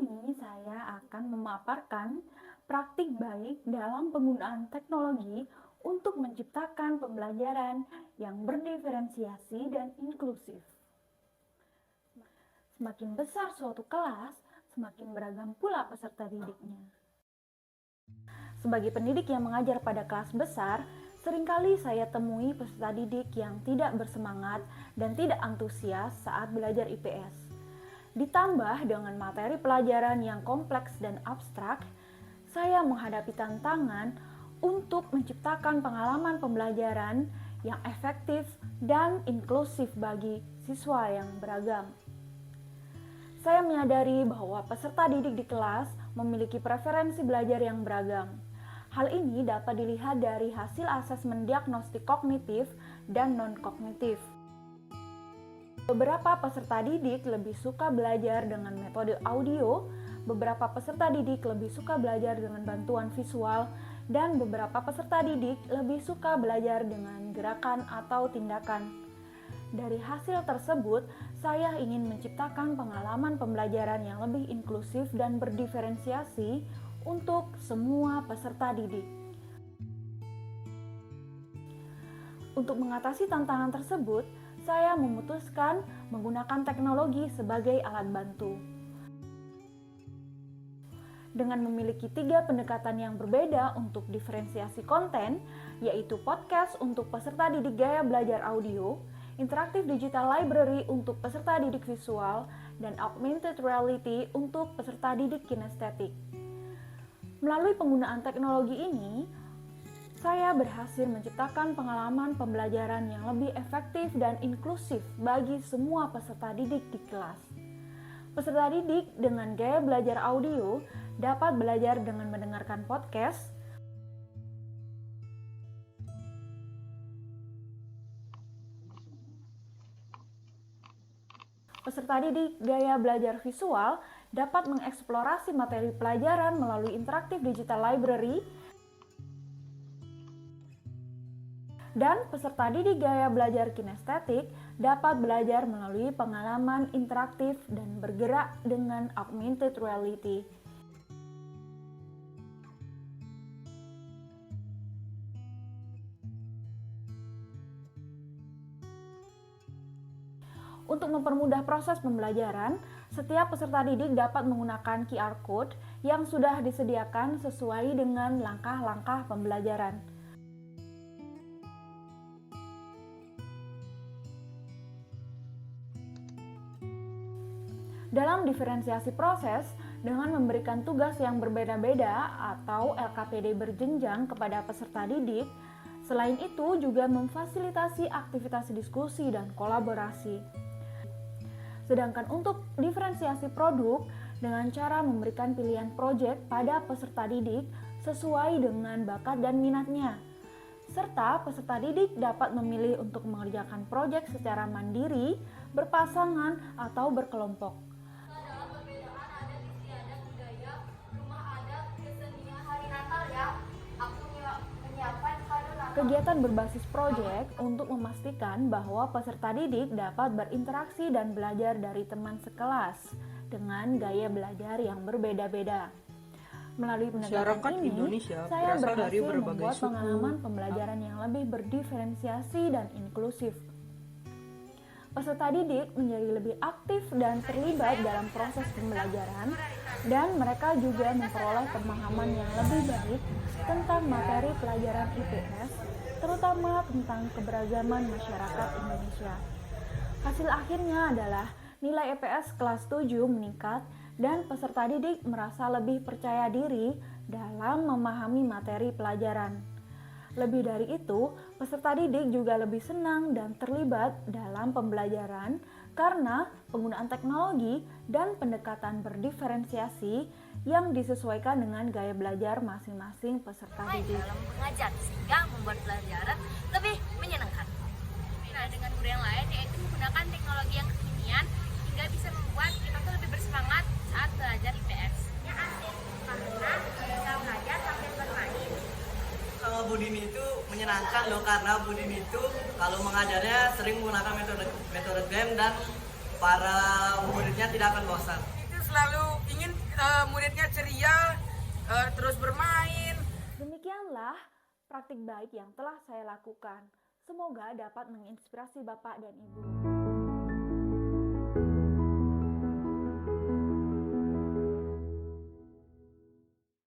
ini saya akan memaparkan praktik baik dalam penggunaan teknologi untuk menciptakan pembelajaran yang berdiferensiasi dan inklusif. Semakin besar suatu kelas, semakin beragam pula peserta didiknya. Sebagai pendidik yang mengajar pada kelas besar, seringkali saya temui peserta didik yang tidak bersemangat dan tidak antusias saat belajar IPS. Ditambah dengan materi pelajaran yang kompleks dan abstrak, saya menghadapi tantangan untuk menciptakan pengalaman pembelajaran yang efektif dan inklusif bagi siswa yang beragam. Saya menyadari bahwa peserta didik di kelas memiliki preferensi belajar yang beragam. Hal ini dapat dilihat dari hasil asesmen diagnostik kognitif dan non-kognitif. Beberapa peserta didik lebih suka belajar dengan metode audio, beberapa peserta didik lebih suka belajar dengan bantuan visual, dan beberapa peserta didik lebih suka belajar dengan gerakan atau tindakan. Dari hasil tersebut, saya ingin menciptakan pengalaman pembelajaran yang lebih inklusif dan berdiferensiasi untuk semua peserta didik. Untuk mengatasi tantangan tersebut, saya memutuskan menggunakan teknologi sebagai alat bantu. Dengan memiliki 3 pendekatan yang berbeda untuk diferensiasi konten, yaitu podcast untuk peserta didik gaya belajar audio, interaktif digital library untuk peserta didik visual, dan augmented reality untuk peserta didik kinestetik. Melalui penggunaan teknologi ini, saya berhasil menciptakan pengalaman pembelajaran yang lebih efektif dan inklusif bagi semua peserta didik di kelas. Peserta didik dengan gaya belajar audio dapat belajar dengan mendengarkan podcast, peserta didik gaya belajar visual dapat mengeksplorasi materi pelajaran melalui interaktif digital library, dan peserta didik gaya belajar kinestetik dapat belajar melalui pengalaman interaktif dan bergerak dengan augmented reality. Untuk mempermudah proses pembelajaran, setiap peserta didik dapat menggunakan QR Code yang sudah disediakan sesuai dengan langkah-langkah pembelajaran. Dalam diferensiasi proses, dengan memberikan tugas yang berbeda-beda atau LKPD berjenjang kepada peserta didik, selain itu juga memfasilitasi aktivitas diskusi dan kolaborasi. Sedangkan untuk diferensiasi produk, dengan cara memberikan pilihan proyek pada peserta didik sesuai dengan bakat dan minatnya, serta peserta didik dapat memilih untuk mengerjakan proyek secara mandiri, berpasangan, atau berkelompok. Kegiatan berbasis proyek untuk memastikan bahwa peserta didik dapat berinteraksi dan belajar dari teman sekelas dengan gaya belajar yang berbeda-beda. Melalui pendekatan ini, saya berhasil membuat pengalaman pembelajaran yang lebih berdiferensiasi dan inklusif. Peserta didik menjadi lebih aktif dan terlibat dalam proses pembelajaran, dan mereka juga memperoleh pemahaman yang lebih baik tentang materi pelajaran IPS, terutama tentang keberagaman masyarakat Indonesia. Hasil akhirnya adalah nilai IPS kelas 7 meningkat dan peserta didik merasa lebih percaya diri dalam memahami materi pelajaran. Lebih dari itu, peserta didik juga lebih senang dan terlibat dalam pembelajaran karena penggunaan teknologi dan pendekatan berdiferensiasi yang disesuaikan dengan gaya belajar masing-masing peserta didik. Dalam mengajar sehingga membuat pelajaran lebih menyenangkan. Nah, dengan guru yang lain yaitu menggunakan teknologi yang kekinian hingga bisa membuat kita tuh lebih bersemangat saat belajar IPS. Ya asik, karena kita belajar sambil bermain. Sama Bu Dini itu menyenangkan loh, karena Bu Dini itu kalau mengajarnya sering menggunakan metode game dan para muridnya tidak akan bosan. Itu selalu ingin muridnya ceria, terus bermain. Demikianlah praktik baik yang telah saya lakukan. Semoga dapat menginspirasi Bapak dan Ibu.